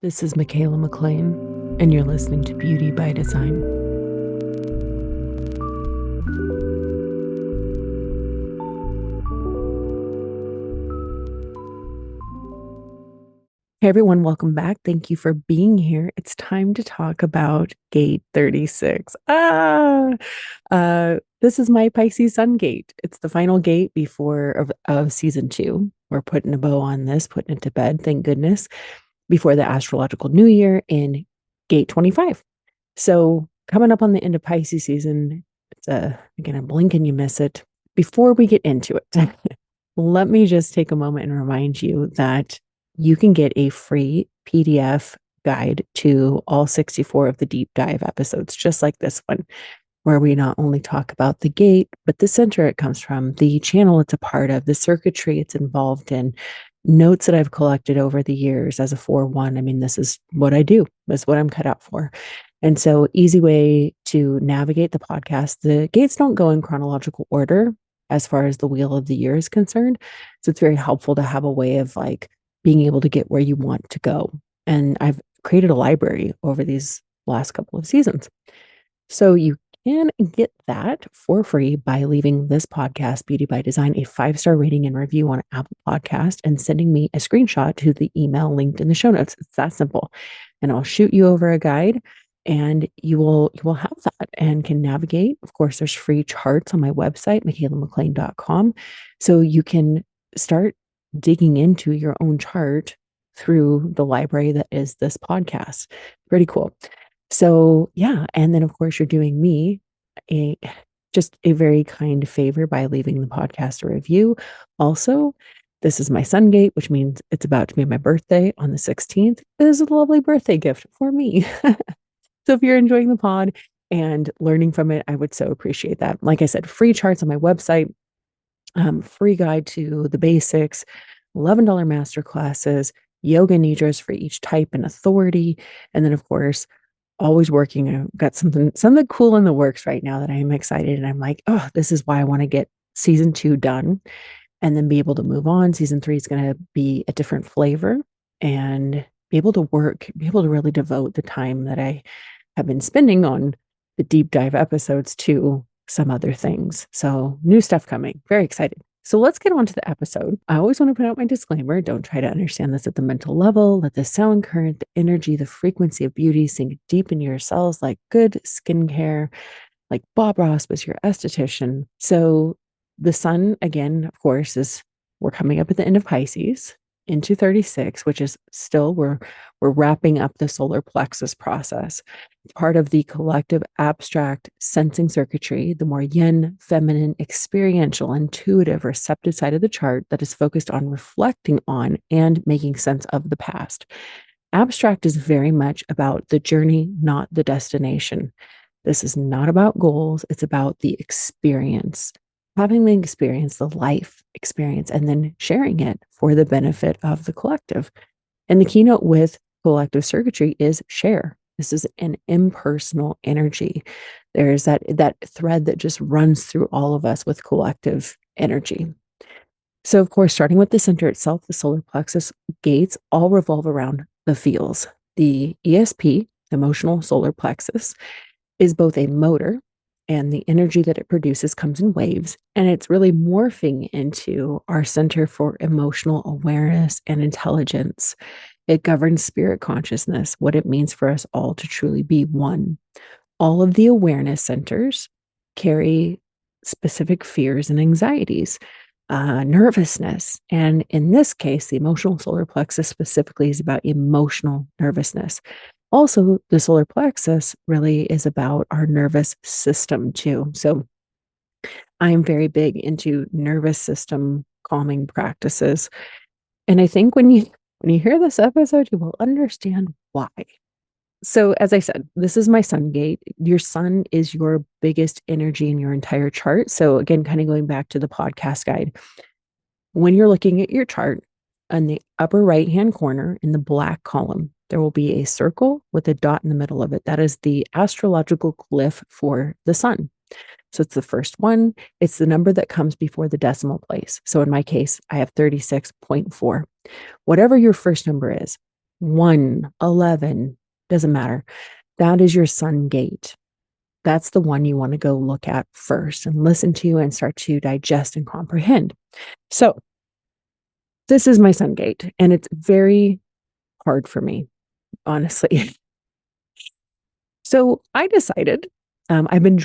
This is Michaela McLean, and you're listening to Beauty by Design. Hey everyone, welcome back. Thank you for being here. It's time to talk about gate 36. This is my Pisces Sun gate. It's the final gate of season 2. We're putting a bow on this, putting it to bed, thank goodness, before the astrological new year in gate 25. So coming up on the end of Pisces season, it's again, a blink and you miss it. Before we get into it, let me just take a moment and remind you that you can get a free PDF guide to all 64 of the deep dive episodes, just like this one, where we not only talk about the gate, but the center it comes from, the channel it's a part of, the circuitry it's involved in, notes that I've collected over the years as a 4-1. I mean, this is what I do. This is what I'm cut out for. And so easy way to navigate the podcast. The gates don't go in chronological order as far as the wheel of the year is concerned. So it's very helpful to have a way of like being able to get where you want to go. And I've created a library over these last couple of seasons. So you can get that for free by leaving this podcast, Beauty by Design, a 5-star rating and review on Apple Podcast and sending me a screenshot to the email linked in the show notes. It's that simple. And I'll shoot you over a guide and you will have that and can navigate. Of course, there's free charts on my website, michaelamclean.com. So you can start digging into your own chart through the library that is this podcast. Pretty cool. So yeah, and then of course you're doing me just a very kind favor by leaving the podcast a review. Also, this is my sun gate, which means it's about to be my birthday on the 16th. It is a lovely birthday gift for me. So if you're enjoying the pod and learning from it, I would so appreciate that. Like I said, free charts on my website, free guide to the basics, $11 master classes, yoga nidras for each type and authority. And then of course, always working. I've got something cool in the works right now that I'm excited. And I'm like, oh, this is why I want to get season 2 done and then be able to move on. Season 3 is going to be a different flavor and be able to really devote the time that I have been spending on the deep dive episodes to some other things. So new stuff coming. Very excited. So let's get on to the episode. I always want to put out my disclaimer. Don't try to understand this at the mental level. Let the sound current, the energy, the frequency of beauty sink deep into your cells like good skincare, like Bob Ross was your esthetician. So the sun, again, of course, we're coming up at the end of Pisces into 36, which is still, we're wrapping up the solar plexus process. Part of the collective abstract sensing circuitry, the more yin, feminine, experiential, intuitive, receptive side of the chart that is focused on reflecting on and making sense of the past. Abstract is very much about the journey, not the destination. This is not about goals. It's about the experience, having the experience, the life experience, and then sharing it for the benefit of the collective. And the keynote with collective circuitry is share. This is an impersonal energy. There's that thread that just runs through all of us with collective energy. So, of course, starting with the center itself, the solar plexus gates all revolve around the feels. The ESP, emotional solar plexus, is both a motor, and the energy that it produces comes in waves, and it's really morphing into our center for emotional awareness and intelligence. It governs spirit consciousness, what it means for us all to truly be one. All of the awareness centers carry specific fears and anxieties, nervousness. And in this case, the emotional solar plexus specifically is about emotional nervousness. Also, the solar plexus really is about our nervous system too. So I am very big into nervous system calming practices. And I think when you hear this episode, you will understand why. So as I said, this is my sun gate. Your sun is your biggest energy in your entire chart. So again, kind of going back to the podcast guide, when you're looking at your chart, on the upper right-hand corner in the black column, there will be a circle with a dot in the middle of it. That is the astrological glyph for the sun. So it's the first one. It's the number that comes before the decimal place. So in my case, I have 36.4. Whatever your first number is, 1, 11, doesn't matter. That is your sun gate. That's the one you want to go look at first and listen to and start to digest and comprehend. So, this is my sun gate, and it's very hard for me, honestly. So, I decided I've been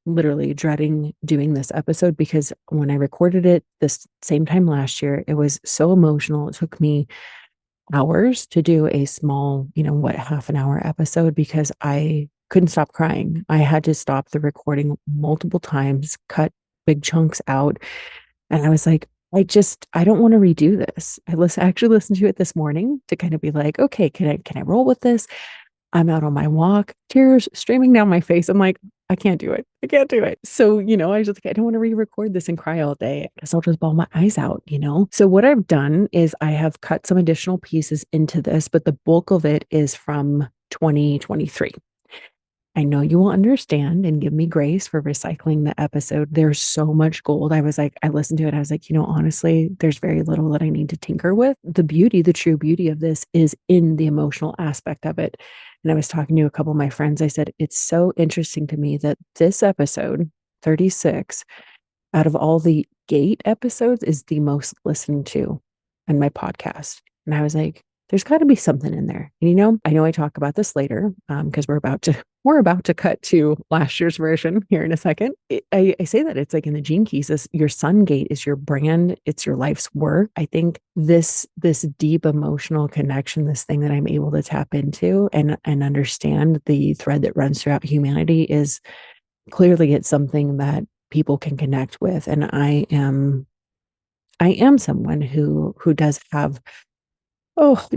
literally dreading doing this episode because when I recorded it this same time last year, it was so emotional. It took me hours to do a small, half an hour episode because I couldn't stop crying. I had to stop the recording multiple times, cut big chunks out. And I was like, I don't want to redo this. Actually listened to it this morning to kind of be like, okay, can I roll with this? I'm out on my walk, tears streaming down my face. I'm like, I can't do it. I can't do it. So, I was just like, I don't want to re-record this and cry all day. I guess I'll just bawl my eyes out. So what I've done is I have cut some additional pieces into this, but the bulk of it is from 2023. I know you will understand and give me grace for recycling the episode. There's so much gold. I listened to it. I was like, honestly, there's very little that I need to tinker with. The true beauty of this is in the emotional aspect of it. And I was talking to a couple of my friends. I said, it's so interesting to me that this episode, 36, out of all the gate episodes, is the most listened to in my podcast. And I was like, there's got to be something in there. And I know I talk about this later because we're about to cut to last year's version here in a second. I say that it's like in the Gene Keys, your sun gate is your brand, it's your life's work. I think this deep emotional connection, this thing that I'm able to tap into and understand the thread that runs throughout humanity is clearly it's something that people can connect with. And I am someone who does have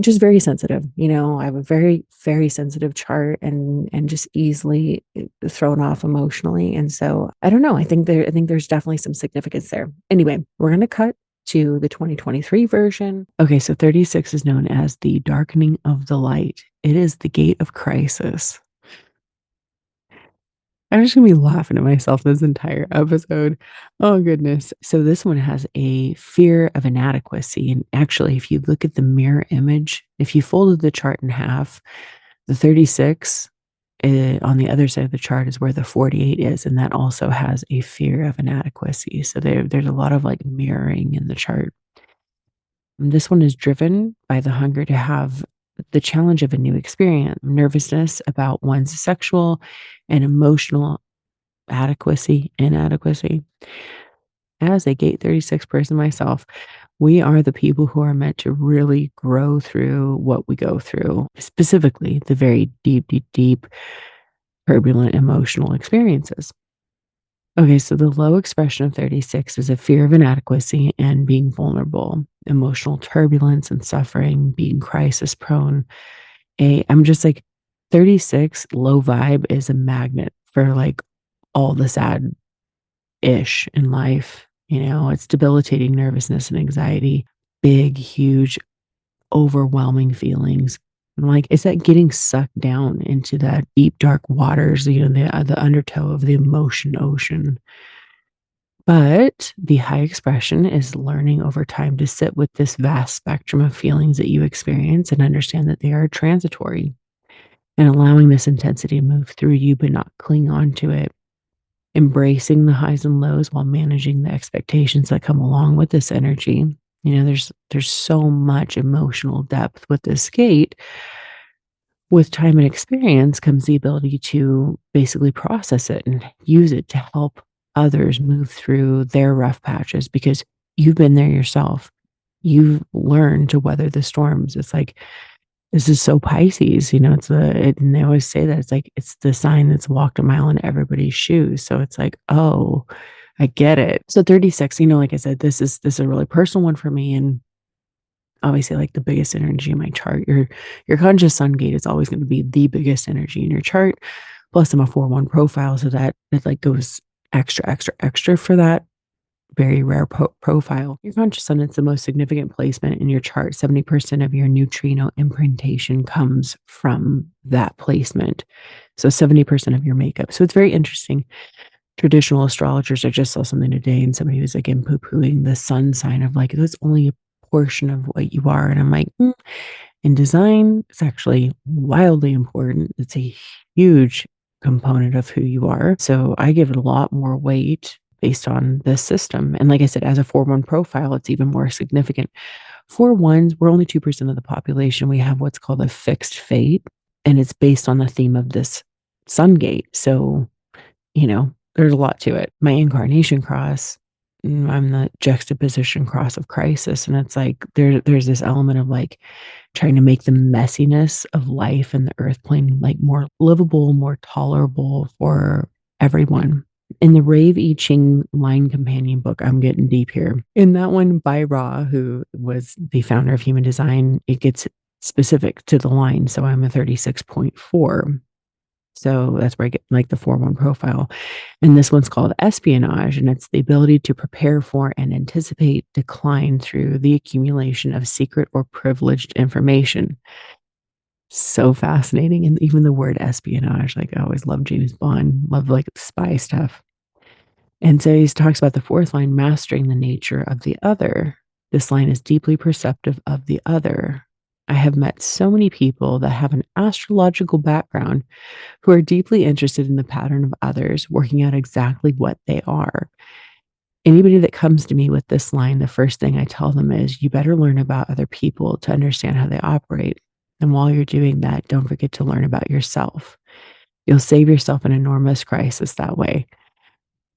just very sensitive. I have a very, very sensitive chart and just easily thrown off emotionally. And so I don't know. I think there's definitely some significance there. Anyway, we're going to cut to the 2023 version. Okay, so 36 is known as the darkening of the light. It is the gate of crisis. I'm just gonna be laughing at myself this entire episode. Oh goodness. So this one has a fear of inadequacy. And actually, if you look at the mirror image, if you folded the chart in half, the 36 on the other side of the chart is where the 48 is. And that also has a fear of inadequacy. So there's a lot of like mirroring in the chart. And this one is driven by the hunger to have the challenge of a new experience, nervousness about one's sexual and emotional inadequacy. As a gate 36 person myself, we are the people who are meant to really grow through what we go through, specifically the very deep, deep, deep, turbulent emotional experiences. Okay, so the low expression of 36 is a fear of inadequacy and being vulnerable, emotional turbulence and suffering, being crisis prone. I'm just like 36 low vibe is a magnet for like all the sad ish in life. It's debilitating nervousness and anxiety, big, huge, overwhelming feelings. I'm like, is that getting sucked down into that deep, dark waters, the undertow of the emotion ocean? But the high expression is learning over time to sit with this vast spectrum of feelings that you experience and understand that they are transitory and allowing this intensity to move through you, but not cling on to it. Embracing the highs and lows while managing the expectations that come along with this energy. There's so much emotional depth with this gate. With time and experience comes the ability to basically process it and use it to help others move through their rough patches because you've been there yourself. You've learned to weather the storms. It's like, this is so Pisces, and they always say that it's the sign that's walked a mile in everybody's shoes. So it's like, oh, I get it. So 36, like I said, this is a really personal one for me. And obviously like the biggest energy in my chart, your conscious sun gate is always going to be the biggest energy in your chart. Plus I'm a 4-1 profile. So that like goes extra for that very rare profile. Your conscious sun is the most significant placement in your chart. 70% of your neutrino imprintation comes from that placement. So 70% of your makeup. So it's very interesting. Traditional astrologers, I just saw something today and somebody was like poo-pooing the sun sign of like, that's only a portion of what you are. And I'm like, In design, it's actually wildly important. It's a huge component of who you are. So I give it a lot more weight based on this system. And like I said, as a 4-1 profile, it's even more significant. 4-1s, we're only 2% of the population. We have what's called a fixed fate, and it's based on the theme of this sun gate. So, there's a lot to it. My incarnation cross, I'm the juxtaposition cross of crisis. And it's like there's this element of like trying to make the messiness of life and the earth plane like more livable, more tolerable for everyone. In the Rave I Ching line companion book, I'm getting deep here. In that one by Ra, who was the founder of human design, it gets specific to the line. So I'm a 36.4. So that's where I get like the 4-1 profile. And this one's called espionage, and it's the ability to prepare for and anticipate decline through the accumulation of secret or privileged information. So fascinating. And even the word espionage, like I always love James Bond, love like spy stuff. And so he talks about the fourth line, mastering the nature of the other. This line is deeply perceptive of the other. I have met so many people that have an astrological background who are deeply interested in the pattern of others, working out exactly what they are. Anybody that comes to me with this line, the first thing I tell them is, you better learn about other people to understand how they operate. And while you're doing that, don't forget to learn about yourself. You'll save yourself an enormous crisis that way.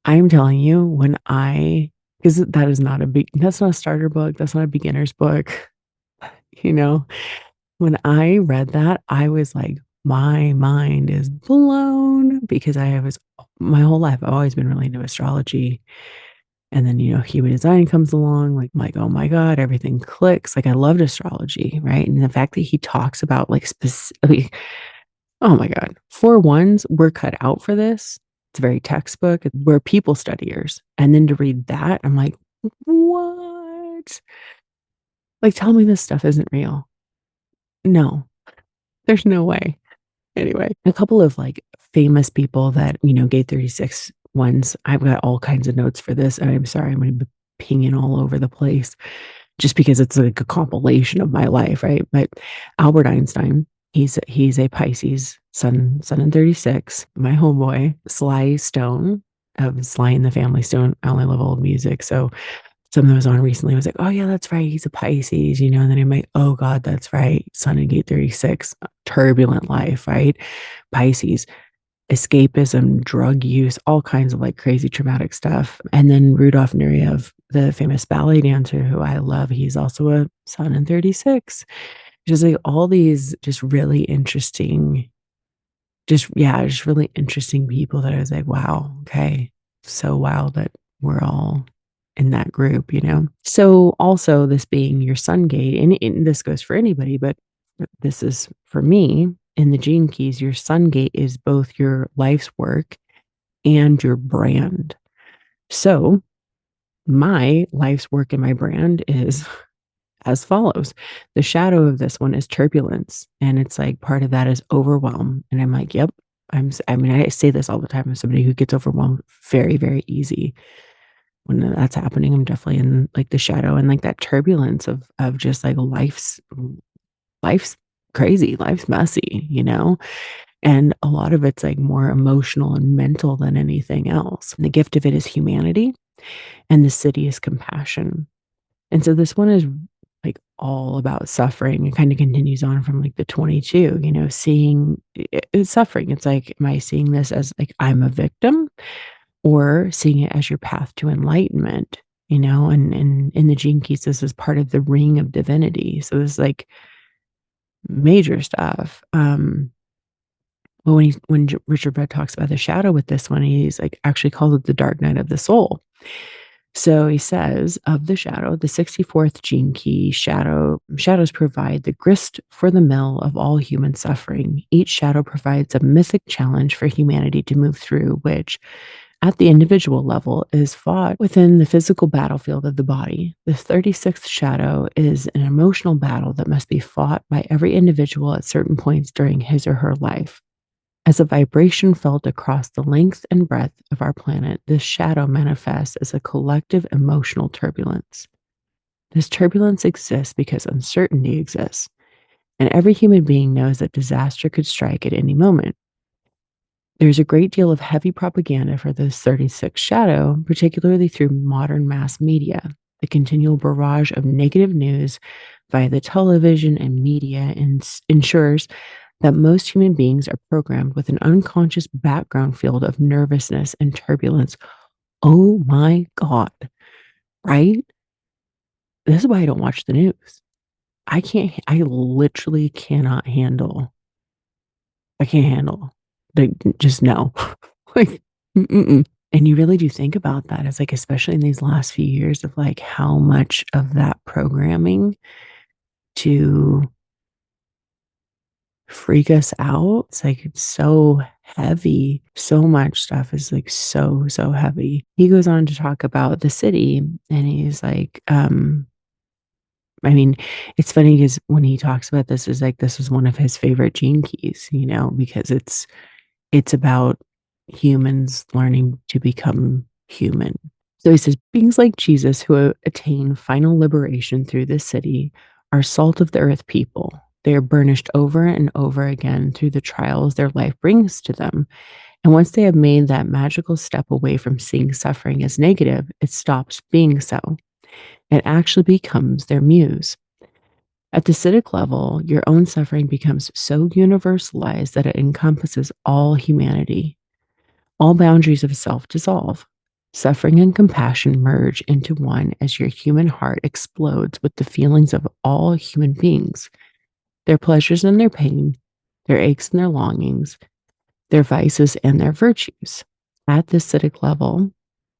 I'm telling you, because that's not a starter book. That's not a beginner's book. You know, when I read that, I was like, my mind is blown because my whole life, I've always been really into astrology. And then, human design comes along, like, oh my God, everything clicks. Like I loved astrology, right? And the fact that he talks about like specific, oh my God, 4-1s, we're cut out for this. It's very textbook. We're people studiers. And then to read that, I'm like, what? Like, tell me this stuff isn't real. No, there's no way. Anyway, a couple of like famous people that, gate 36 ones. I've got all kinds of notes for this. And I'm sorry, I'm going to be pinging all over the place just because it's like a compilation of my life, right? But Albert Einstein, he's a Pisces, sun in 36. My homeboy, Sly Stone of Sly and the Family Stone. I only love old music. So something that was on recently was like, oh yeah, that's right. He's a Pisces, and then I'm like, oh God, that's right. Sun in gate 36, turbulent life, right? Pisces, escapism, drug use, all kinds of like crazy traumatic stuff. And then Rudolf Nureyev, the famous ballet dancer who I love, he's also a Sun in 36. Just like all these just really interesting, just really interesting people that I was like, wow, okay. So wild that we're all in that group, So also this being your sun gate, and this goes for anybody, but this is for me in the Gene Keys, your sun gate is both your life's work and your brand. So my life's work and my brand is as follows. The shadow of this one is turbulence. And it's like part of that is overwhelm. And I'm like, yep. I say this all the time. I'm somebody who gets overwhelmed very, very easy. When that's happening, I'm definitely in like the shadow and like that turbulence of just like life's crazy, life's messy, and a lot of it's like more emotional and mental than anything else. And the gift of it is humanity, and the city is compassion. And so this one is like all about suffering. It kind of continues on from like the 22, seeing it's suffering. It's like, am I seeing this as like I'm a victim, or seeing it as your path to enlightenment? And in the Gene Keys, this is part of the ring of divinity. So this is like major stuff. Well, when Richard Rudd talks about the shadow with this one, he's like actually called it the dark night of the soul. So he says of the shadow, the 64th gene key shadows provide the grist for the mill of all human suffering. Each shadow provides a mythic challenge for humanity to move through, which at the individual level is fought within the physical battlefield of the body. The 36th shadow is an emotional battle that must be fought by every individual at certain points during his or her life. As a vibration felt across the length and breadth of our planet, this shadow manifests as a collective emotional turbulence. This turbulence exists because uncertainty exists. And every human being knows that disaster could strike at any moment. There's a great deal of heavy propaganda for this 36 shadow, particularly through modern mass media. The continual barrage of negative news via the television and media ensures that most human beings are programmed with an unconscious background field of nervousness and turbulence. Oh my God, right? This is why I don't watch the news. I literally cannot handle, I can't handle, like, just no. Like, mm-mm. And you really do think about that as like, especially in these last few years of like how much of that programming to freak us out. It's like it's so heavy. So much stuff is like so heavy. He goes on to talk about the city and he's like, I mean, it's funny because when he talks about this, is like this was one of his favorite gene keys, because it's about humans learning to become human. So he says, beings like Jesus who attain final liberation through this city are salt of the earth people. They are burnished over and over again through the trials their life brings to them. And once they have made that magical step away from seeing suffering as negative, it stops being so. It actually becomes their muse. At the citic level, your own suffering becomes so universalized that it encompasses all humanity. All boundaries of self dissolve. Suffering and compassion merge into one as your human heart explodes with the feelings of all human beings, their pleasures and their pain, their aches and their longings, their vices and their virtues. At the citic level,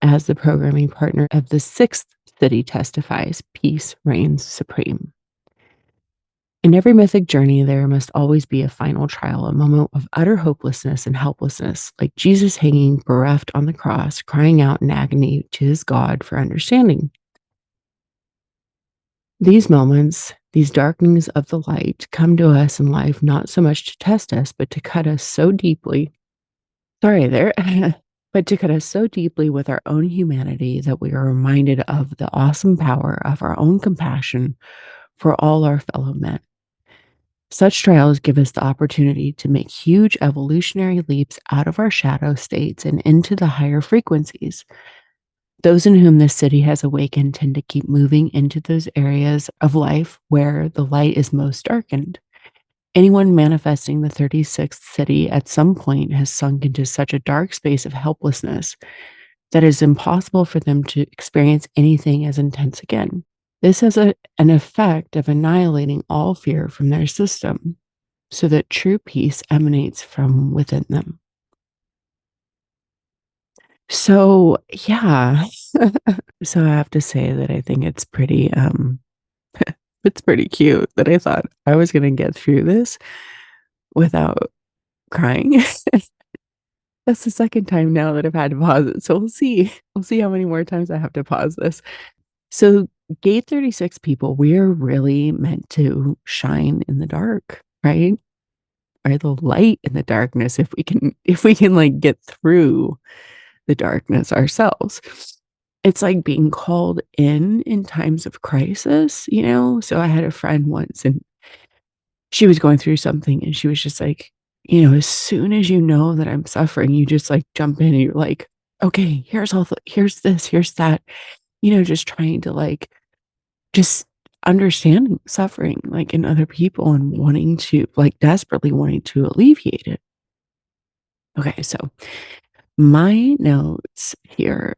as the programming partner of the sixth city testifies, peace reigns supreme. In every mythic journey, there must always be a final trial, a moment of utter hopelessness and helplessness, like Jesus hanging bereft on the cross, crying out in agony to his God for understanding. These moments, these darkenings of the light, come to us in life not so much to test us, but to cut us so deeply. Sorry there. But to cut us so deeply with our own humanity that we are reminded of the awesome power of our own compassion for all our fellow men. Such trials give us the opportunity to make huge evolutionary leaps out of our shadow states and into the higher frequencies. Those in whom this city has awakened tend to keep moving into those areas of life where the light is most darkened. Anyone manifesting the 36th city at some point has sunk into such a dark space of helplessness that it is impossible for them to experience anything as intense again. This has an effect of annihilating all fear from their system, so that true peace emanates from within them. So, yeah. So I have to say that I think it's pretty it's pretty cute that I thought I was going to get through this without crying. That's the second time now that I've had to pause it. So we'll see. We'll see how many more times I have to pause this. So gate 36 people, we are really meant to shine in the dark, right? Or the light in the darkness if we can like get through the darkness ourselves. It's like being called in times of crisis. So I had a friend once and she was going through something and she was just like, as soon as you know that I'm suffering, you just like jump in and you're like, okay, here's this, here's that, just trying to like just understanding suffering like in other people and wanting to like desperately wanting to alleviate it. Okay, so my notes here.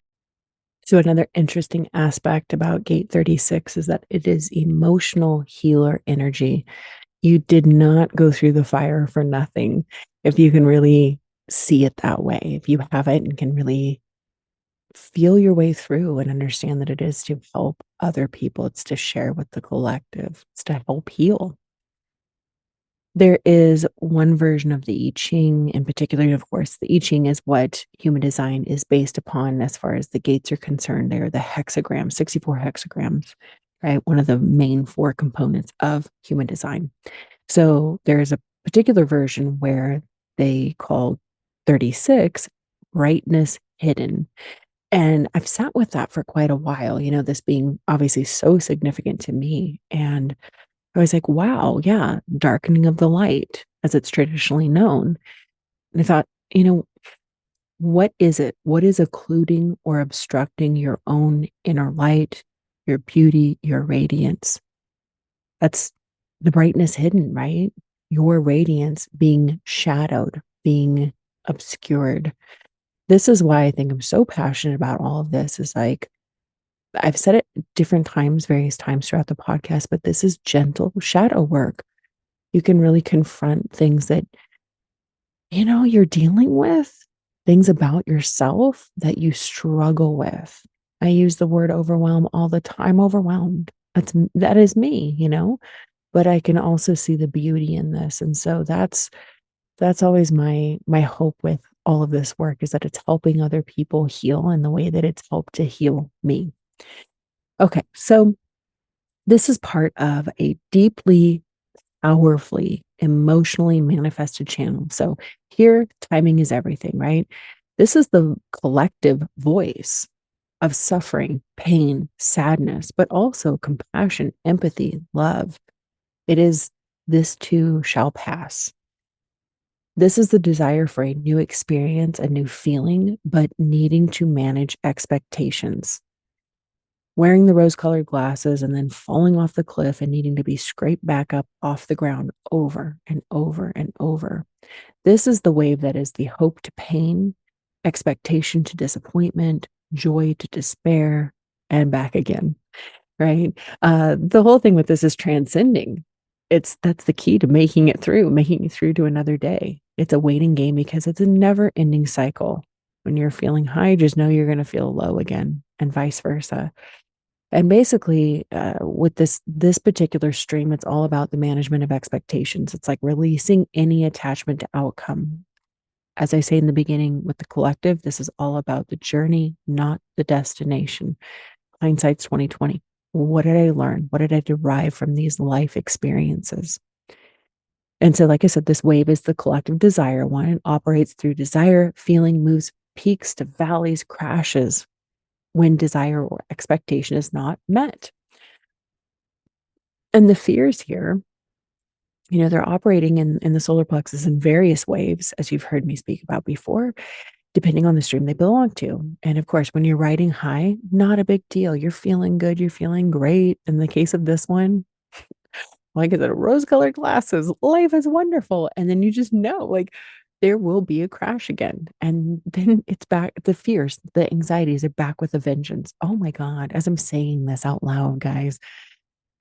So another interesting aspect about gate 36 is that it is emotional healer energy. You did not go through the fire for nothing. If you can really see it that way, if you have it and can really feel your way through and understand that it is to help other people, it's to share with the collective, it's to help heal. There is one version of the I Ching in particular. Of course, the I Ching is what human design is based upon as far as the gates are concerned. They're the hexagrams, 64 hexagrams, right? One of the main four components of human design. So there's a particular version where they call 36 brightness hidden. And I've sat with that for quite a while, this being obviously so significant to me. And I was like, wow, yeah, darkening of the light as it's traditionally known. And I thought, what is it? What is occluding or obstructing your own inner light, your beauty, your radiance? That's the brightness hidden, right? Your radiance being shadowed, being obscured. This is why I think I'm so passionate about all of this is like, I've said it different times, various times throughout the podcast, but this is gentle shadow work. You can really confront things that, you're dealing with, things about yourself that you struggle with. I use the word overwhelm all the time, overwhelmed. That is me, but I can also see the beauty in this. And so that's always my hope with all of this work is that it's helping other people heal in the way that it's helped to heal me. Okay, so this is part of a deeply, powerfully, emotionally manifested channel. So here, timing is everything, right? This is the collective voice of suffering, pain, sadness, but also compassion, empathy, love. It is this too shall pass. This is the desire for a new experience, a new feeling, but needing to manage expectations. Wearing the rose colored glasses and then falling off the cliff and needing to be scraped back up off the ground over and over and over. This is the wave that is the hope to pain, expectation to disappointment, joy to despair, and back again, right? The whole thing with this is transcending. That's the key to making it through to another day. It's a waiting game because it's a never ending cycle. When you're feeling high, just know you're going to feel low again, and vice versa. And basically, with this particular stream, it's all about the management of expectations. It's like releasing any attachment to outcome. As I say in the beginning with the collective, this is all about the journey, not the destination. Hindsight's 2020. What did I learn? What did I derive from these life experiences? And so, like I said, this wave is the collective desire one. It operates through desire, feeling, moves peaks to valleys, crashes when desire or expectation is not met. And the fears here, they're operating in the solar plexus in various waves, as you've heard me speak about before, depending on the stream they belong to. And of course, when you're riding high, not a big deal. You're feeling good. You're feeling great. In the case of this one, like I said, rose colored glasses, life is wonderful. And then you just know, like, there will be a crash again. And then it's back. The fears, the anxieties are back with a vengeance. Oh my God. As I'm saying this out loud, guys,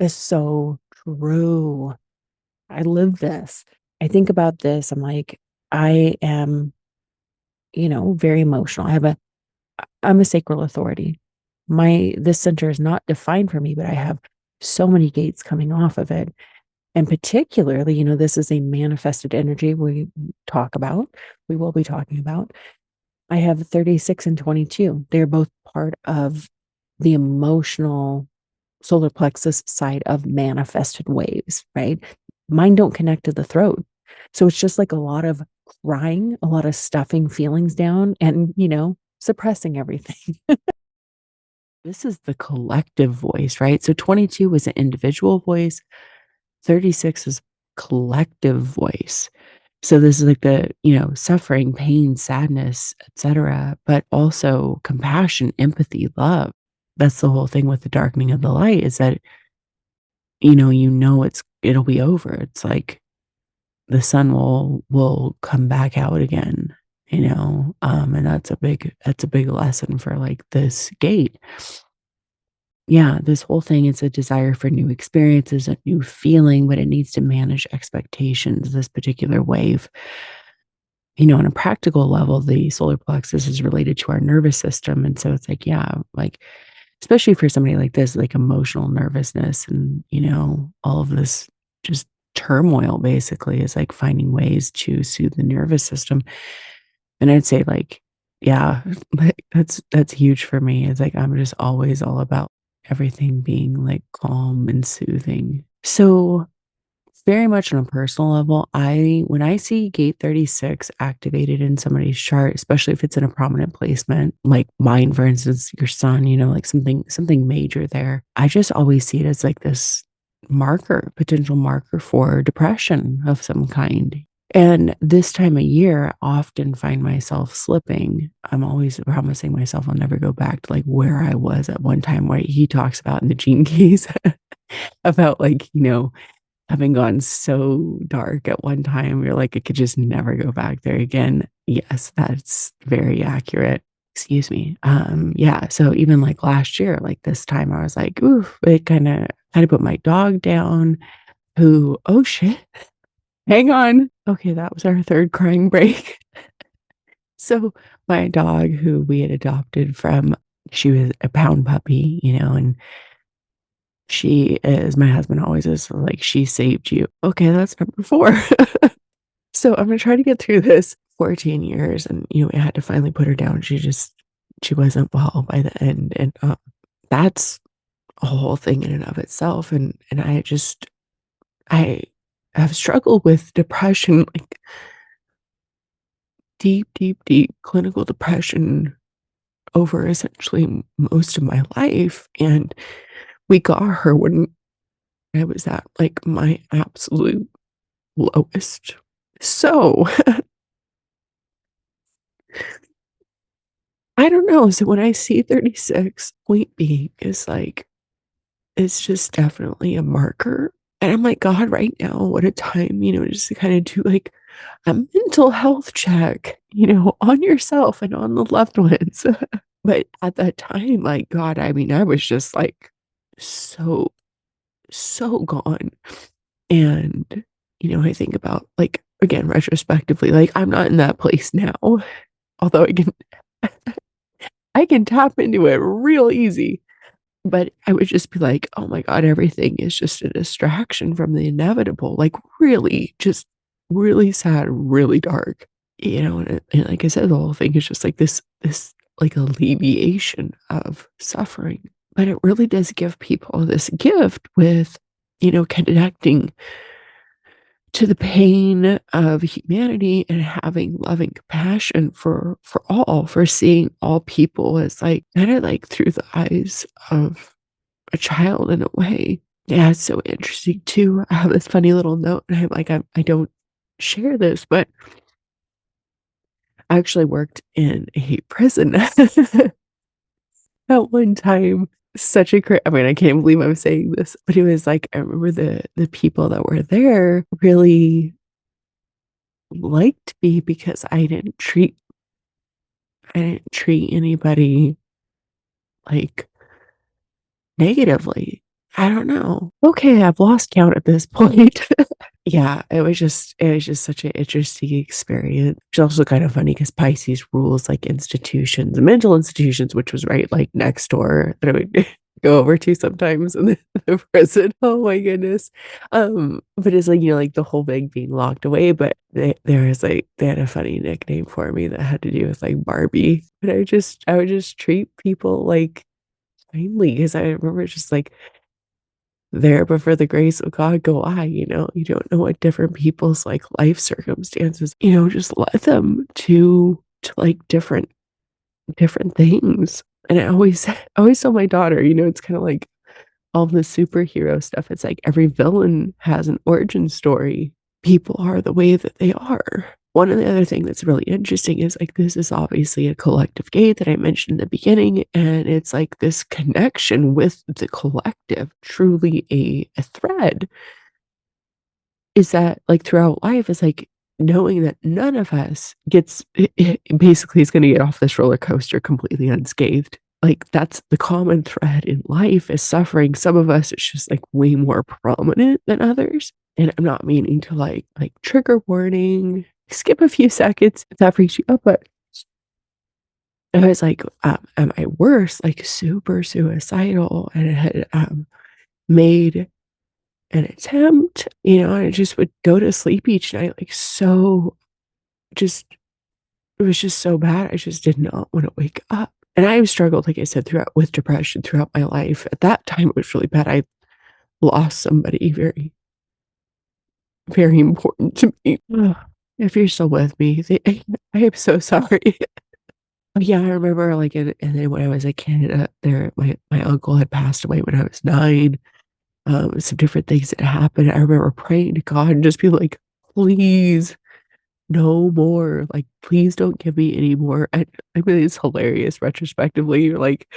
it's so true. I live this. I think about this. I'm like, I am, very emotional. I'm a sacral authority. This center is not defined for me, but I have so many gates coming off of it. And particularly, this is a manifested energy we will be talking about. I have 36 and 22. They're both part of the emotional solar plexus side of manifested waves, right? Mine don't connect to the throat. So it's just like a lot of crying, a lot of stuffing feelings down and, suppressing everything. This is the collective voice, right? So 22 is an individual voice, 36 is collective voice. So this is like the, suffering, pain, sadness, etc., but also compassion, empathy, love. That's the whole thing with the darkening of the light is that it'll be over. It's like the sun will come back out again, and that's a big lesson for like this gate. Yeah, this whole thing is a desire for new experiences, a new feeling, but it needs to manage expectations. This particular wave, on a practical level, the solar plexus is related to our nervous system. And so it's like, yeah, like, especially for somebody like this, like emotional nervousness and, all of this just turmoil basically is like finding ways to soothe the nervous system. And I'd say like, yeah, like that's huge for me. It's like I'm just always all about everything being like calm and soothing. So very much on a personal level, when I see gate 36 activated in somebody's chart, especially if it's in a prominent placement, like mine, for instance, your son, like something major there, I just always see it as like this potential marker for depression of some kind. And this time of year, I often find myself slipping. I'm always promising myself I'll never go back to like where I was at one time, where he talks about in the Gene Keys about like, having gone so dark at one time. You're like, I could just never go back there again. Yes, that's very accurate. Excuse me. Yeah. So even like last year, like this time, I was like, oof, it kind of put my dog down. Who? Oh shit! Hang on. Okay, that was our third crying break. So my dog, who we had adopted from, she was a pound puppy, and she is, my husband always is like, she saved you. Okay, that's number 4. So I'm gonna try to get through this 14 years, and we had to finally put her down. She wasn't well by the end, and that's a whole thing in and of itself. And I have struggled with depression, like deep, deep, deep clinical depression over essentially most of my life. And we got her when I was at like my absolute lowest. So I don't know. So when I see 36, point being is like, it's just definitely a marker. And I'm like, God, right now, what a time, just to kind of do like a mental health check, on yourself and on the loved ones. But at that time, like, God, I mean, I was just like so, so gone. And, I think about like, again, retrospectively, like, I'm not in that place now, although I can tap into it real easy. But I would just be like, "Oh my god, everything is just a distraction from the inevitable." Like, really, just really sad, really dark, and like I said, the whole thing is just like this, like, alleviation of suffering. But it really does give people this gift with, connecting to the pain of humanity and having loving compassion for all, for seeing all people as like kinda like through the eyes of a child in a way. Yeah, it's so interesting too. I have this funny little note, and I'm like, I don't share this, but I actually worked in a prison at one time. Such a I mean, I can't believe I'm saying this, but it was like, I remember the people that were there really liked me because I didn't treat anybody like negatively. I don't know. Okay, I've lost count at this point. Yeah, it was just such an interesting experience. It's also kind of funny because Pisces rules like institutions, mental institutions, which was right like next door that I would go over to sometimes in the prison. Oh my goodness. But it's like, like the whole thing being locked away, but they had a funny nickname for me that had to do with like Barbie. But I would just treat people like kindly because I remember just like there, but for the grace of God go I, you don't know what different people's like life circumstances, just let them to like different things. And I always I always tell my daughter, it's kind of like all the superhero stuff. It's like every villain has an origin story. People are the way that they are. One of the other thing that's really interesting is like this is obviously a collective gate that I mentioned in the beginning, and it's like this connection with the collective, truly a thread, is that like throughout life is like knowing that none of us basically is going to get off this roller coaster completely unscathed. Like that's the common thread in life is suffering. Some of us it's just like way more prominent than others. And I'm not meaning to like trigger warning, skip a few seconds if that freaks you up, but I was like, am I worse, like super suicidal, and I had made an attempt, and I just would go to sleep each night like so just it was just so bad. I just did not want to wake up. And I have struggled, like I said, throughout with depression throughout my life. At that time, it was really bad. I lost somebody very, very important to me. Ugh. If you're still with me, I am so sorry. Yeah, I remember like, and then when I was a kid, my uncle had passed away when I was 9. some different things that happened. I remember praying to God and just being like, "Please, no more. Like, please don't give me any more." I mean, it's hilarious retrospectively. You're like,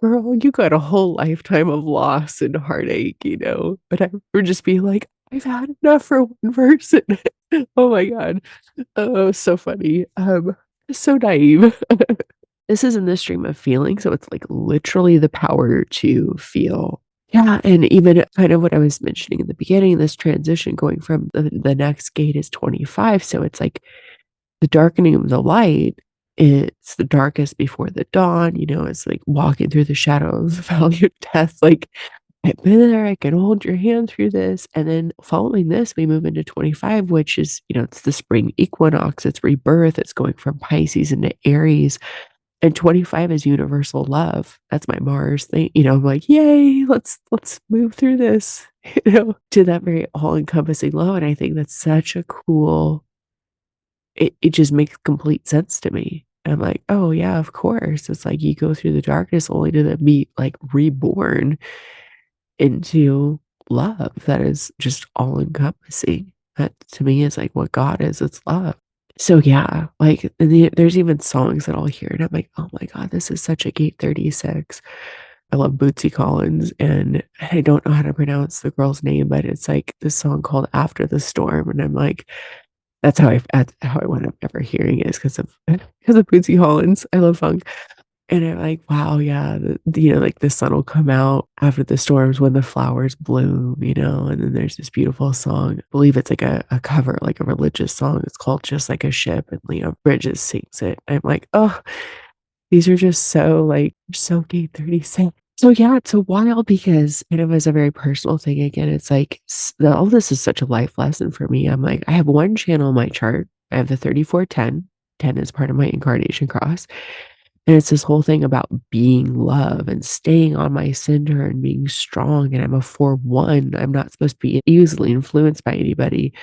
"Girl, you got a whole lifetime of loss and heartache," you know? But I remember just being like, "I've had enough for one person." Oh my god. Oh, so funny. So naive. This is in the stream of feeling, so it's, like, literally the power to feel. Yeah, and even kind of what I was mentioning in the beginning, this transition going from the next gate is 25, so it's like the darkening of the light, it's the darkest before the dawn, you know, it's like walking through the shadow of the valley of death, like, "I've been there, I can hold your hand through this," and then following this, we move into 25, which is, you know, it's the spring equinox, it's rebirth, it's going from Pisces into Aries, and 25 is universal love. That's my Mars thing, you know, I'm like, "Yay, let's move through this," you know, to that very all-encompassing love, and I think that's such a cool it just makes complete sense to me. I'm like, "Oh, yeah, of course." It's like you go through the darkness only to then be, like, reborn into love that is just all-encompassing. That to me is, like, what God is, it's love. So, yeah, like, there's even songs that I'll hear, and I'm like, "Oh my god, this is such a Gate 36." I love Bootsy Collins, and I don't know how to pronounce the girl's name, but it's, like, this song called "After the Storm," and I'm like that's how I wound up never hearing it is because of because of Bootsy Collins. I love funk. And I'm like, wow, yeah, you know, like the sun will come out after the storms when the flowers bloom, you know, and then there's this beautiful song. I believe it's like a cover, like a religious song. It's called Just Like a Ship, and Leo Bridges sings it. I'm like, oh, these are just so like so gay 36. So yeah, it's a while because kind of as a very personal thing again, it's like all this is such a life lesson for me. I'm like, I have one channel in my chart. I have the 3410. 10 is part of my incarnation cross. And it's this whole thing about being love and staying on my center and being strong. And I'm a 4-1. I'm not supposed to be easily influenced by anybody.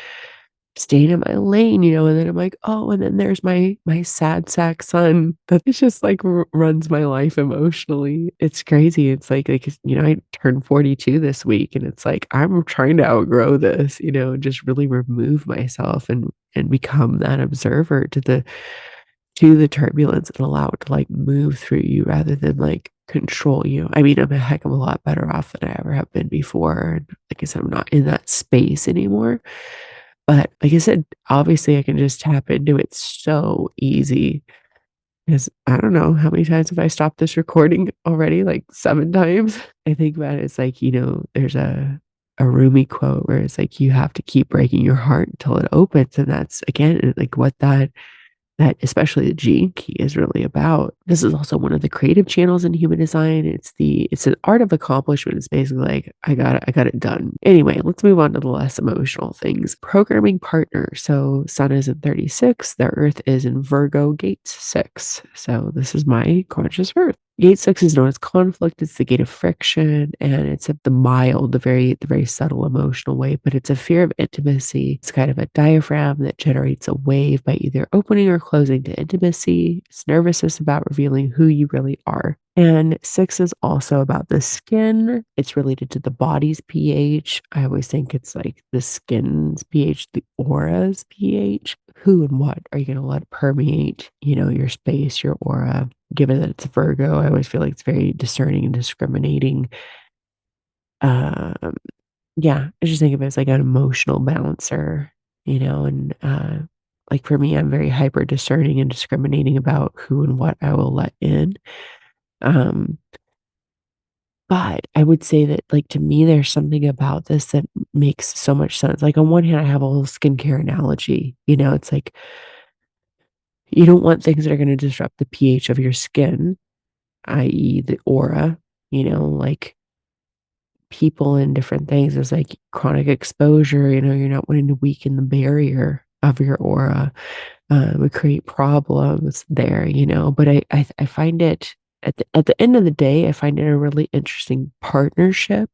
Staying in my lane, you know, and then I'm like, "Oh," and then there's my sad sack son that it's just, like, runs my life emotionally. It's crazy. It's like, you know, I turned 42 this week, and it's like, I'm trying to outgrow this, you know, and just really remove myself and become that observer to the turbulence and allow it to, like, move through you rather than, like, control you. I mean, I'm a heck of a lot better off than I ever have been before, and like I said, I'm not in that space anymore. But like I said, obviously I can just tap into it so easy. Because I don't know how many times have I stopped this recording already? Like 7 times? I think about it, it's like, you know, there's a Rumi quote where it's like, "You have to keep breaking your heart until it opens," and that's, again, like, what that especially the gene key is really about. This is also one of the creative channels in human design. It's an art of accomplishment. It's basically like, I got it done. Anyway, let's move on to the less emotional things. Programming partner. So Sun is in 36, the Earth is in Virgo, gate 6. So this is my conscious Earth. Gate 6 is known as conflict. It's the gate of friction, and it's the mild, the very subtle emotional way, but it's a fear of intimacy. It's kind of a diaphragm that generates a wave by either opening or closing to intimacy. It's nervousness about revealing who you really are. And 6 is also about the skin. It's related to the body's pH. I always think it's like the skin's pH, the aura's pH. Who and what are you going to let permeate, you know, your space, your aura? Given that it's Virgo, I always feel like it's very discerning and discriminating. Um, yeah, I just think of it as like an emotional balancer, you know, and like for me, I'm very hyper discerning and discriminating about who and what I will let in. Um, but I would say that, like, to me, there's something about this that makes so much sense. Like, on one hand, I have a whole skincare analogy, you know, it's like you don't want things that are going to disrupt the pH of your skin, i.e., the aura, you know, like people and different things. There's like chronic exposure, you know, you're not wanting to weaken the barrier of your aura, would create problems there, you know. But I find it at the end of the day, I find it a really interesting partnership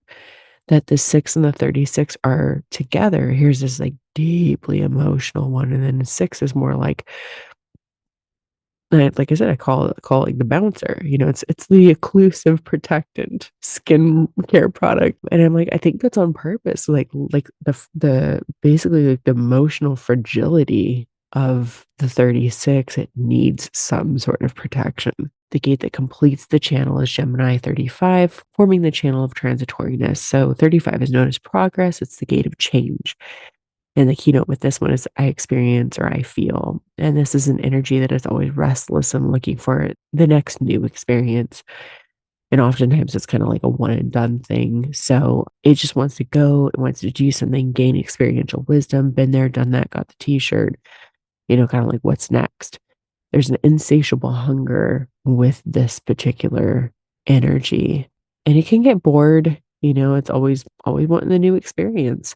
that the 6 and the 36 are together. Here's this like deeply emotional one, and then the 6 is more like like I said, I call it like the bouncer. It's the occlusive protectant skin care product, and I'm like, I think that's on purpose. Like the basically like the emotional fragility of the 36, it needs some sort of protection. The gate that completes the channel is Gemini 35, forming the channel of transitoriness. So 35 is known as progress. It's the gate of change. And the keynote with this one is I experience or I feel. And this is an energy that is always restless and looking for the next new experience. And oftentimes it's kind of like a one and done thing. So it just wants to go, it wants to do something, gain experiential wisdom, been there, done that, got the t shirt, kind of like what's next. There's an insatiable hunger with this particular energy. And it can get bored, it's always wanting the new experience.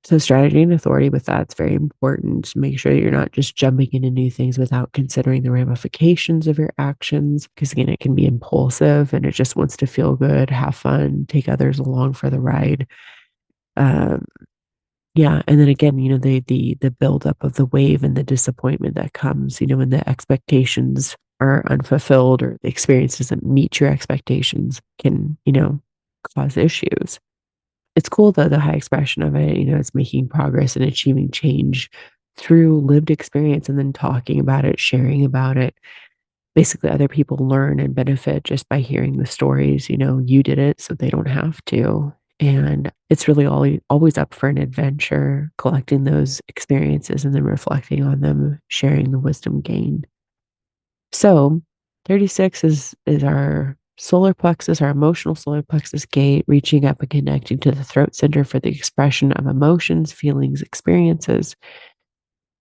So strategy and authority with that's very important. Make sure that you're not just jumping into new things without considering the ramifications of your actions. Because again, it can be impulsive and it just wants to feel good, have fun, take others along for the ride. Um, yeah, and then again, the buildup of the wave and the disappointment that comes, when the expectations are unfulfilled or the experience doesn't meet your expectations can, cause issues. It's cool though, the high expression of it, it's making progress and achieving change through lived experience and then talking about it, sharing about it. Basically, other people learn and benefit just by hearing the stories. You did it, so they don't have to. And it's really always up for an adventure, collecting those experiences and then reflecting on them, sharing the wisdom gained. So 36 is our solar plexus, our emotional solar plexus gate, reaching up and connecting to the throat center for the expression of emotions, feelings, experiences.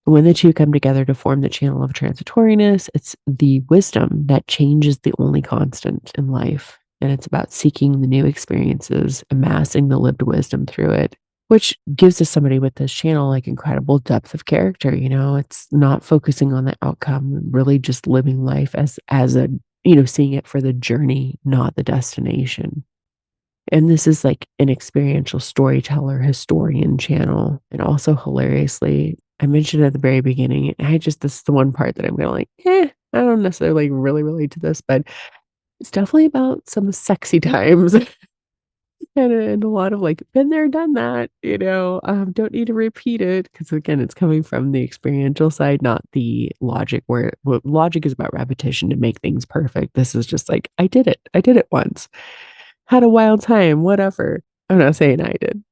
When the two come together to form the channel of transitoriness, it's the wisdom that change is the only constant in life. And it's about seeking the new experiences, amassing the lived wisdom through it, which gives to somebody with this channel like incredible depth of character. It's not focusing on the outcome, really just living life as a, seeing it for the journey, not the destination. And this is like an experiential storyteller, historian channel. And also hilariously, I mentioned at the very beginning, this is the one part that I'm going to I don't necessarily really relate to this, but it's definitely about some sexy times. And a lot of like, been there, done that, don't need to repeat it. Cause again, it's coming from the experiential side, not the logic where logic is about repetition to make things perfect. This is just like, I did it. I did it once. Had a wild time, whatever. I'm not saying I did,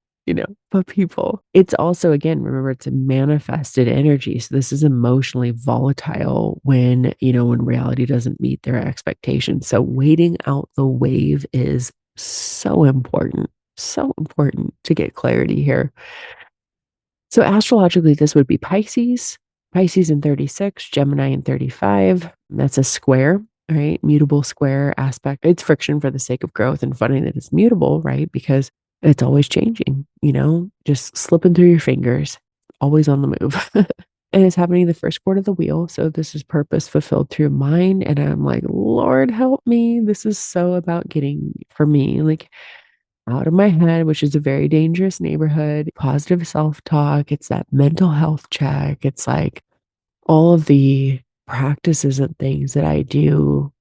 but people. It's also, again, remember, it's a manifested energy. So this is emotionally volatile when reality doesn't meet their expectations. So waiting out the wave is so important to get clarity here. So astrologically, this would be Pisces in 36, Gemini in 35. That's a square, right? Mutable square aspect. It's friction for the sake of growth and funny that it's mutable, right? Because it's always changing, just slipping through your fingers, always on the move. And it's happening the first quarter of the wheel. So this is purpose fulfilled through mind. And I'm like, Lord, help me. This is so about getting, for me, like out of my head, which is a very dangerous neighborhood, positive self talk. It's that mental health check. It's like all of the practices and things that I do,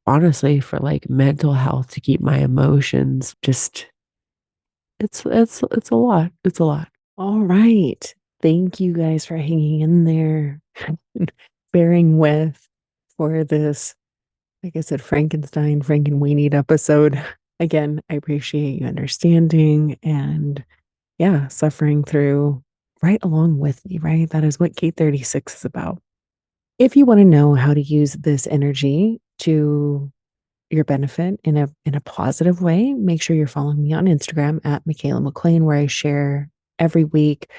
honestly, for like mental health to keep my emotions just, it's a lot. It's a lot. All right. Thank you guys for hanging in there, bearing with for this, like I said, Frankenweenie episode. Again, I appreciate you understanding and suffering through right along with me, right? That is what Gate 36 is about. If you want to know how to use this energy to your benefit in a positive way, make sure you're following me on Instagram at Michaela McLean, where I share every week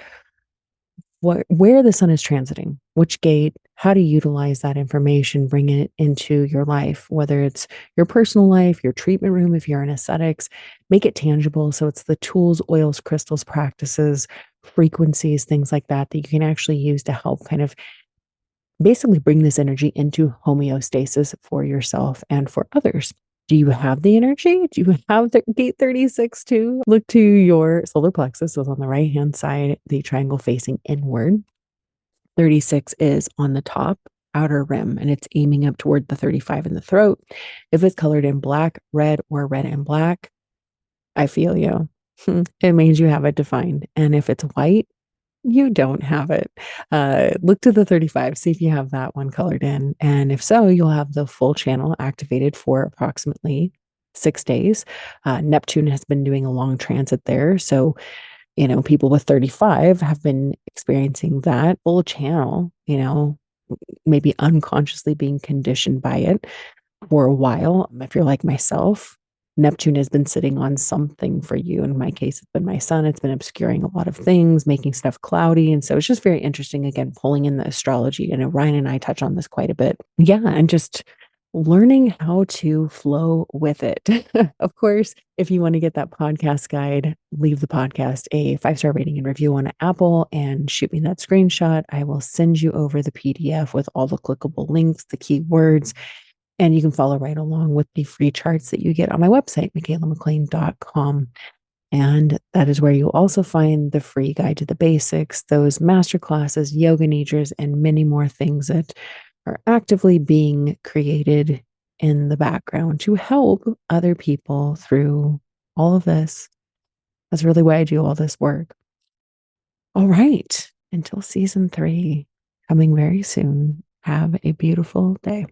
where the sun is transiting, which gate, how to utilize that information, bring it into your life, whether it's your personal life, your treatment room, if you're in aesthetics, make it tangible. So it's the tools, oils, crystals, practices, frequencies, things like that you can actually use to help kind of basically bring this energy into homeostasis for yourself and for others. Do you have the energy? Do you have the gate 36 too? Look to your solar plexus. So it's on the right hand side, the triangle facing inward. 36 is on the top. outer rim, and it's aiming up toward the 35 in the throat. If it's colored in black, red, or red and black, I feel you. It means you have it defined. And if it's white, you don't have it. Look to the 35, see if you have that one colored in. And if so, you'll have the full channel activated for approximately 6 days. Neptune has been doing a long transit there. So, people with 35 have been experiencing that full channel, maybe unconsciously being conditioned by it for a while. If you're like myself, Neptune has been sitting on something for you. In my case, it's been my sun. It's been obscuring a lot of things, making stuff cloudy. And so it's just very interesting, again, pulling in the astrology. And Ryan and I touch on this quite a bit. Yeah. And just learning how to flow with it. Of course, if you want to get that podcast guide, leave the podcast a 5-star rating and review on Apple and shoot me that screenshot. I will send you over the PDF with all the clickable links, the keywords, and you can follow right along with the free charts that you get on my website, MichaelaMcLean.com. And that is where you'll also find the free guide to the basics, those master classes, yoga nidras, and many more things that are actively being created in the background to help other people through all of this. That's really why I do all this work. All right. Until season 3, coming very soon. Have a beautiful day.